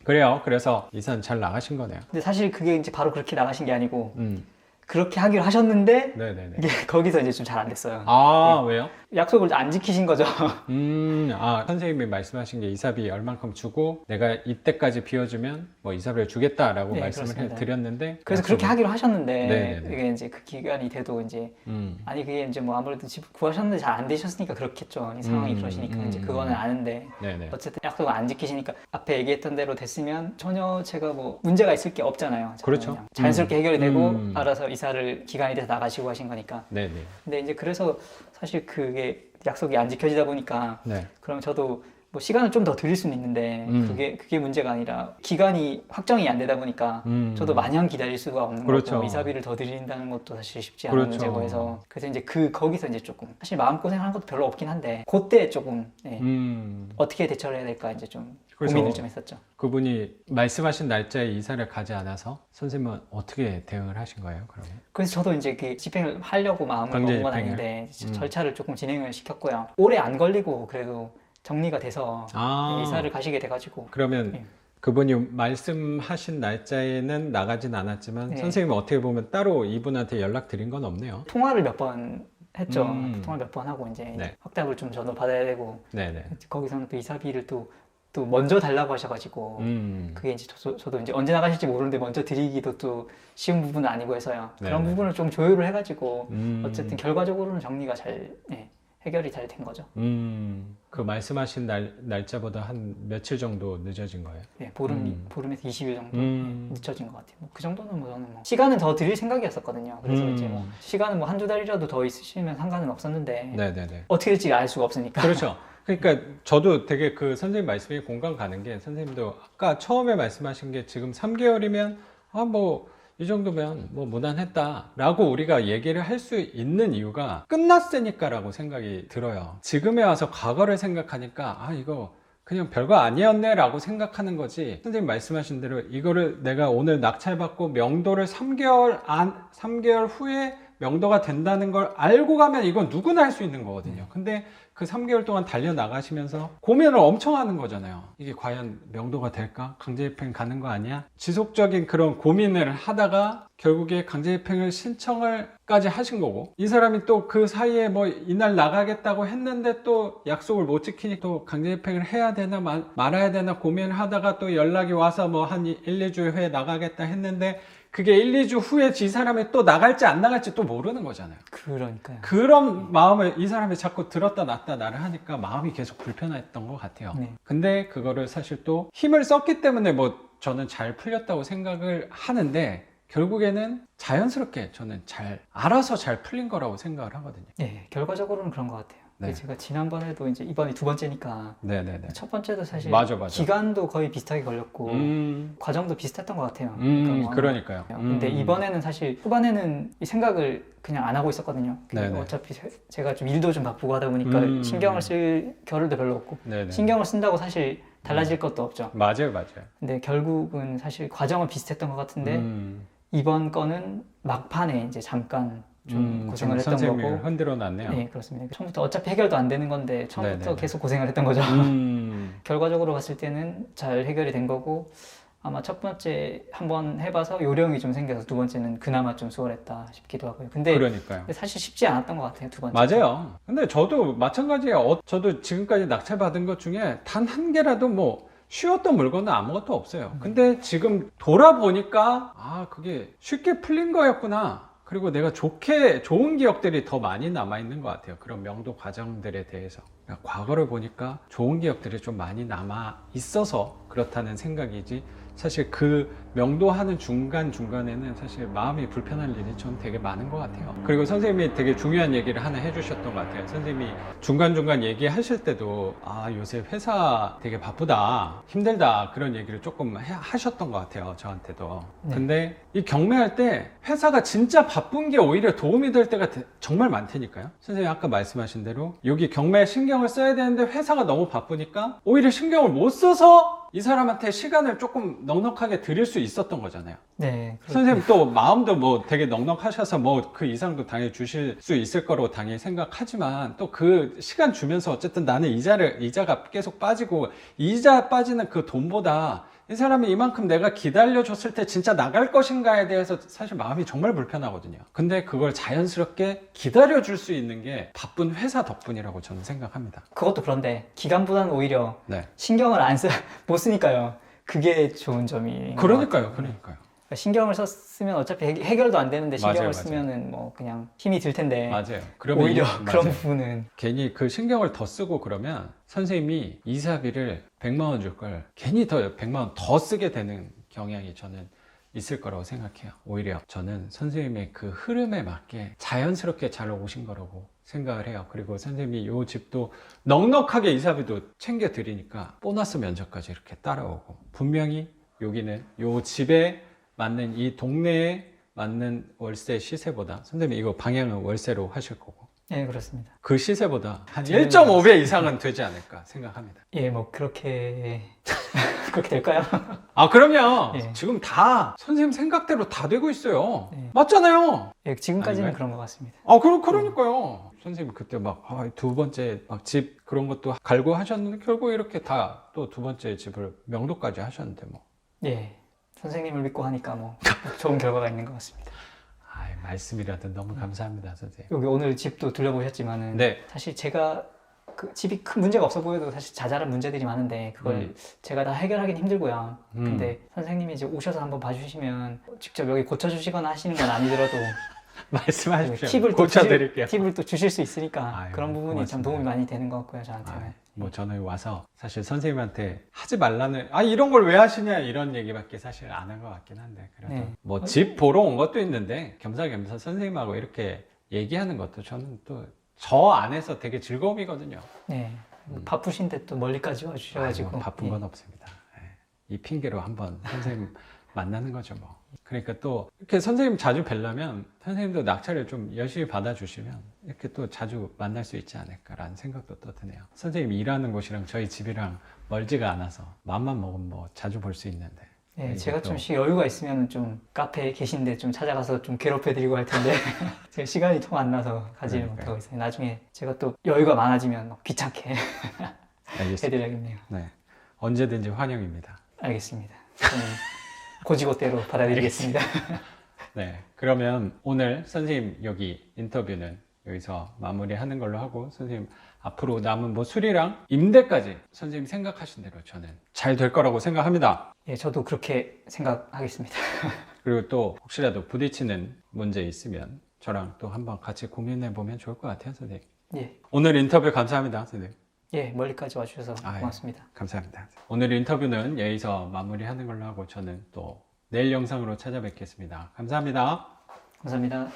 그래요. 그래서 이사는 잘 나가신 거네요. 근데 사실 그게 이제 바로 그렇게 나가신 게 아니고 그렇게 하기로 하셨는데 네네네. 이게 거기서 이제 좀 잘 안 됐어요. 아, 왜요? 약속을 안 지키신 거죠. 선생님이 말씀하신 게 이사비 얼만큼 주고 내가 이때까지 비워주면 뭐 이사비를 주겠다라고 네, 말씀을 그렇습니다. 드렸는데 그래서 그렇게 하기로 하셨는데 네네네. 이게 이제 그 기간이 돼도 이제 아니 그게 이제 뭐 아무래도 집 구하셨는데 잘 안 되셨으니까 그렇겠죠. 이 상황이 그러시니까 이제 그거는 아는데 네네. 어쨌든 약속을 안 지키시니까 앞에 얘기했던 대로 됐으면 전혀 제가 뭐 문제가 있을 게 없잖아요. 그렇죠. 그냥 자연스럽게 해결이 되고 알아서 이사를 기간이 돼서 나가시고 하신 거니까. 네네. 근데 이제 그래서 사실 그게 약속이 안 지켜지다 보니까 네. 그럼 저도 뭐 시간을 좀 더 드릴 수는 있는데 그게 문제가 아니라 기간이 확정이 안 되다 보니까 저도 마냥 기다릴 수가 없는 그렇죠. 거고 이사비를 더 드린다는 것도 사실 쉽지 않은 그렇죠. 문제고 해서 그래서 이제 거기서 이제 조금 사실 마음고생하는 것도 별로 없긴 한데 그때 조금 어떻게 대처를 해야 될까 이제 좀 그래서 고민을 좀 했었죠. 그분이 말씀하신 날짜에 이사를 가지 않아서 선생님은 어떻게 대응을 하신 거예요, 그러면? 그래서 저도 이제 그 집행을 하려고 마음을 강제 먹은 건 집행을? 아닌데 절차를 조금 진행을 시켰고요. 오래 안 걸리고 그래도 정리가 돼서 이사를 가시게 돼가지고 그러면 그분이 말씀하신 날짜에는 나가진 않았지만 선생님은 어떻게 보면 따로 이분한테 연락드린 건 없네요. 통화를 몇 번 했죠. 통화를 몇 번 하고 이제 확답을 좀 저도 받아야 되고 네네. 거기서는 또 이사비를 또 먼저 달라고 하셔가지고 그게 이제 저도 이제 언제 나가실지 모르는데 먼저 드리기도 또 쉬운 부분은 아니고 해서요. 그런 네네. 부분을 좀 조율을 해가지고 어쨌든 결과적으로는 정리가 잘 해결이 잘 된 거죠. 그 말씀하신 날짜보다 한 며칠 정도 늦어진 거예요? 네, 보름에서 20일 정도 늦춰진 것 같아요. 그 정도는 뭐 저는 뭐 시간은 더 드릴 생각이었었거든요. 그래서 이제 뭐 시간은 뭐 한두 달이라도 더 있으시면 상관은 없었는데 네네네. 어떻게 될지 알 수가 없으니까. 그렇죠. 그러니까 저도 되게 그 선생님 말씀에 공감 가는 게 선생님도 아까 처음에 말씀하신 게 지금 3개월이면 이 정도면 뭐 무난했다라고 우리가 얘기를 할 수 있는 이유가 끝났으니까라고 생각이 들어요. 지금에 와서 과거를 생각하니까 이거 그냥 별거 아니었네 라고 생각하는 거지. 선생님 말씀하신 대로 이거를 내가 오늘 낙찰받고 명도를 3개월 후에 명도가 된다는 걸 알고 가면 이건 누구나 할 수 있는 거거든요. 근데 그 3개월 동안 달려나가시면서 고민을 엄청 하는 거잖아요. 이게 과연 명도가 될까? 강제집행 가는 거 아니야? 지속적인 그런 고민을 하다가 결국에 강제집행을 신청을까지 하신 거고 이 사람이 또 그 사이에 뭐 이날 나가겠다고 했는데 또 약속을 못 지키니 또 강제집행을 해야 되나 말아야 되나 고민을 하다가 또 연락이 와서 뭐 한 1, 2주 후에 나가겠다 했는데 그게 1, 2주 후에 이 사람이 또 나갈지 안 나갈지 또 모르는 거잖아요. 그러니까요. 그런 마음을 이 사람이 자꾸 들었다 놨다 나를 하니까 마음이 계속 불편했던 것 같아요. 근데 그거를 사실 또 힘을 썼기 때문에 뭐 저는 잘 풀렸다고 생각을 하는데 결국에는 자연스럽게 저는 알아서 잘 풀린 거라고 생각을 하거든요. 네, 결과적으로는 그런 것 같아요. 네. 제가 지난번에도 이제 이번이 두 번째니까 네네네. 첫 번째도 사실 맞아. 기간도 거의 비슷하게 걸렸고 과정도 비슷했던 것 같아요. 그러니까요. 근데 이번에는 사실 초반에는 이 생각을 그냥 안 하고 있었거든요. 네네. 어차피 제가 좀 일도 좀 바쁘고 하다 보니까 신경을 쓸 겨를도 별로 없고 네네. 신경을 쓴다고 사실 달라질 것도 없죠. 맞아요. 근데 결국은 사실 과정은 비슷했던 것 같은데 이번 거는 막판에 이제 잠깐 좀 고생을 했던 거고 흔들어 놨네요. 네, 그렇습니다. 처음부터 어차피 해결도 안 되는 건데 처음부터 네네. 계속 고생을 했던 거죠. 결과적으로 봤을 때는 잘 해결이 된 거고 아마 첫 번째 한번 해봐서 요령이 좀 생겨서 두 번째는 그나마 좀 수월했다 싶기도 하고요. 근데 그러니까요. 사실 쉽지 않았던 것 같아요, 두 번째. 맞아요. 근데 저도 마찬가지예요. 저도 지금까지 낙찰 받은 것 중에 단 한 개라도 뭐 쉬웠던 물건은 아무것도 없어요. 근데 지금 돌아보니까 그게 쉽게 풀린 거였구나. 그리고 내가 좋은 기억들이 더 많이 남아있는 것 같아요. 그런 명도 과정들에 대해서. 그러니까 과거를 보니까 좋은 기억들이 좀 많이 남아있어서 그렇다는 생각이지 사실 그 명도하는 중간중간에는 사실 마음이 불편한 일이 전 되게 많은 것 같아요. 그리고 선생님이 되게 중요한 얘기를 하나 해주셨던 것 같아요. 선생님이 중간중간 얘기하실 때도 요새 회사 되게 바쁘다, 힘들다 그런 얘기를 조금 하셨던 것 같아요. 저한테도. 네. 근데 이 경매할 때 회사가 진짜 바쁜 게 오히려 도움이 될 때가 정말 많다니까요. 선생님이 아까 말씀하신 대로 여기 경매에 신경을 써야 되는데 회사가 너무 바쁘니까 오히려 신경을 못 써서 이 사람한테 시간을 조금 넉넉하게 드릴 수 있었던 거잖아요. 네. 선생님 또 마음도 뭐 되게 넉넉하셔서 뭐 그 이상도 당연히 주실 수 있을 거라고 당연히 생각하지만 또 그 시간 주면서 어쨌든 나는 이자가 계속 빠지고 이자 빠지는 그 돈보다 이 사람이 이만큼 내가 기다려줬을 때 진짜 나갈 것인가에 대해서 사실 마음이 정말 불편하거든요. 근데 그걸 자연스럽게 기다려줄 수 있는 게 바쁜 회사 덕분이라고 저는 생각합니다. 그것도 그런데 기간보다는 오히려 네. 신경을 못 쓰니까요. 그게 좋은 점이. 그러니까요. 신경을 썼으면 어차피 해결도 안 되는데 신경을 맞아요. 쓰면은 뭐 그냥 힘이 들 텐데. 맞아요. 오히려 맞아요. 그런 부분은. 괜히 그 신경을 더 쓰고 그러면 선생님이 이사비를 100만 원 줄 걸 괜히 더 100만 원 더 쓰게 되는 경향이 저는 있을 거라고 생각해요. 오히려 저는 선생님의 그 흐름에 맞게 자연스럽게 잘 오신 거라고 생각을 해요. 그리고 선생님이 요 집도 넉넉하게 이사비도 챙겨 드리니까 보너스 면접까지 이렇게 따라오고, 분명히 여기는 요 집에 맞는, 이 동네에 맞는 월세 시세보다, 선생님 이거 방향은 월세로 하실 거고, 네, 그렇습니다. 그 시세보다 한 1.5배 이상은 되지 않을까 생각합니다. 예, 뭐 그렇게 그렇게 될까요? 아, 그럼요. 예. 지금 다 선생님 생각대로 다 되고 있어요. 네. 맞잖아요. 예, 지금까지는 아닌가요? 그런 것 같습니다. 아, 그러니까요. 선생님 그때 막 두 번째 막 집 그런 것도 갈고 하셨는데 결국 이렇게 다 또 두 번째 집을 명도까지 하셨는데 뭐. 예, 선생님을 믿고 하니까 뭐 좋은 결과가 있는 것 같습니다. 아, 말씀이라도 너무 감사합니다, 선생님. 여기 오늘 집도 둘러보셨지만은 네. 사실 제가 그 집이 큰 문제가 없어 보여도 사실 자잘한 문제들이 많은데 그걸 제가 다 해결하기는 힘들고요. 근데 선생님이 이제 오셔서 한번 봐주시면 직접 여기 고쳐주시거나 하시는 건 아니더라도 말씀하십시오. 팁을 고쳐드릴게요. 팁을 또 주실 수 있으니까 아유, 그런 부분이 참 고맙습니다. 도움이 많이 되는 것 같고요, 저한테는. 아, 뭐 저는 와서 사실 선생님한테 하지 말라는, 이런 걸 왜 하시냐 이런 얘기밖에 사실 안 한 것 같긴 한데, 그래도 네. 뭐 집 보러 온 것도 있는데 겸사겸사 선생님하고 이렇게 얘기하는 것도 저는 또 저 안에서 되게 즐거움이거든요. 네. 바쁘신데 또 멀리까지 와주셔가지고. 아이고, 바쁜 건 없습니다. 예. 이 핑계로 한번 선생님 만나는 거죠 뭐. 그러니까 또 이렇게 선생님 자주 뵈려면 선생님도 낙찰을 좀 열심히 받아주시면 이렇게 또 자주 만날 수 있지 않을까라는 생각도 또 드네요. 선생님 일하는 곳이랑 저희 집이랑 멀지가 않아서 마음만 먹으면 뭐 자주 볼 수 있는데. 네, 이게 제가 또- 좀 여유가 있으면 좀 카페에 계신데 좀 찾아가서 좀 괴롭혀드리고 할 텐데 제가 시간이 통 안 나서 가지를 그러니까요. 못하고 있어요. 나중에 제가 또 여유가 많아지면 막 귀찮게 알겠습니다. 해드려야겠네요. 네. 언제든지 환영입니다. 알겠습니다. 저는 고지고대로 받아들이겠습니다. 네. 그러면 오늘 선생님 여기 인터뷰는 여기서 마무리하는 걸로 하고, 선생님 앞으로 남은 뭐 수리랑 임대까지 선생님 생각하신 대로 저는 잘 될 거라고 생각합니다. 예, 저도 그렇게 생각하겠습니다. 그리고 또 혹시라도 부딪히는 문제 있으면 저랑 또 한번 같이 고민해 보면 좋을 것 같아요, 선생님. 예, 오늘 인터뷰 감사합니다, 선생님. 예, 멀리까지 와주셔서 아, 예. 고맙습니다. 감사합니다. 오늘 인터뷰는 여기서 마무리하는 걸로 하고 저는 또 내일 영상으로 찾아뵙겠습니다. 감사합니다. 감사합니다.